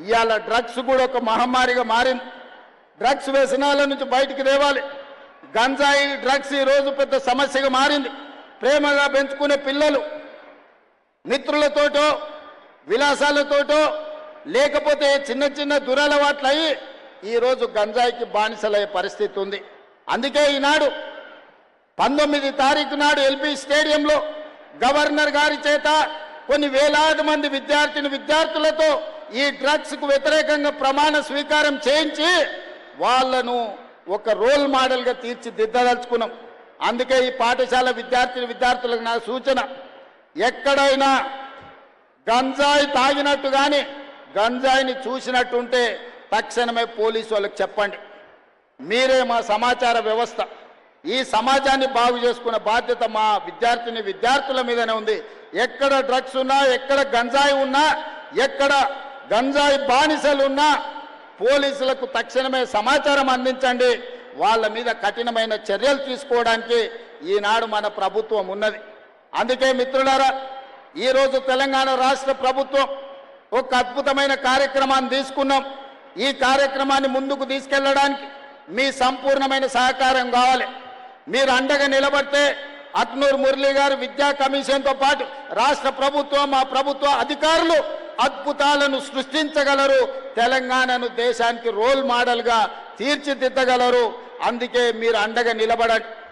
ఇవాళ డ్రగ్స్ కూడా ఒక మహమ్మారిగా మారింది. డ్రగ్స్ వ్యసనాల నుంచి బయటికి తేవాలి. గంజాయి డ్రగ్స్ ఈరోజు పెద్ద సమస్యగా మారింది. ప్రేమగా పెంచుకునే పిల్లలు మిత్రులతోటో విలాసాలతోటో లేకపోతే చిన్న చిన్న దురలవాట్లయి ఈరోజు గంజాయికి బానిసలయ్యే పరిస్థితి ఉంది. అందుకే ఈనాడు 19 తారీఖు నాడు ఎల్బీ స్టేడియంలో గవర్నర్ గారి చేత కొన్ని వేలాది మంది విద్యార్థులతో ఈ డ్రగ్స్కు వ్యతిరేకంగా ప్రమాణ స్వీకారం చేయించి వాళ్ళను ఒక రోల్ మోడల్గా తీర్చిదిద్దదలుచుకున్నాం. అందుకే ఈ పాఠశాల విద్యార్థులకు నా సూచన, ఎక్కడైనా గంజాయి తాగినట్టు కానీ గంజాయిని చూసినట్టుంటే తక్షణమే పోలీసు వాళ్ళకి చెప్పండి. మీరే మా సమాచార వ్యవస్థ. ఈ సమాజాన్ని బాగు చేసుకునే బాధ్యత మా విద్యార్థుల మీదనే ఉంది. ఎక్కడ డ్రగ్స్ ఉన్నా, ఎక్కడ గంజాయి ఉన్నా, ఎక్కడ గంజాయి బానిసలు ఉన్నా పోలీసులకు తక్షణమే సమాచారం అందించండి. వాళ్ళ మీద కఠినమైన చర్యలు తీసుకోవడానికి ఈనాడు మన ప్రభుత్వం ఉన్నది. అందుకే మిత్రులారా, ఈరోజు తెలంగాణ రాష్ట్ర ప్రభుత్వం ఒక అద్భుతమైన కార్యక్రమాన్ని తీసుకున్నాం. ఈ కార్యక్రమాన్ని ముందుకు తీసుకెళ్లడానికి మీ సంపూర్ణమైన సహకారం కావాలి. మీరు అండగా నిలబడితే అక్నూర్ మురళి గారు విద్యా కమిషన్తో పాటు రాష్ట్ర ప్రభుత్వం, మా ప్రభుత్వ అధికారులు అద్భుతాలను సృష్టించగలరు. తెలంగాణను దేశానికి రోల్ మోడల్గా తీర్చిదిద్దగలరు. అందుకే మీరు అండగా నిలబడండి.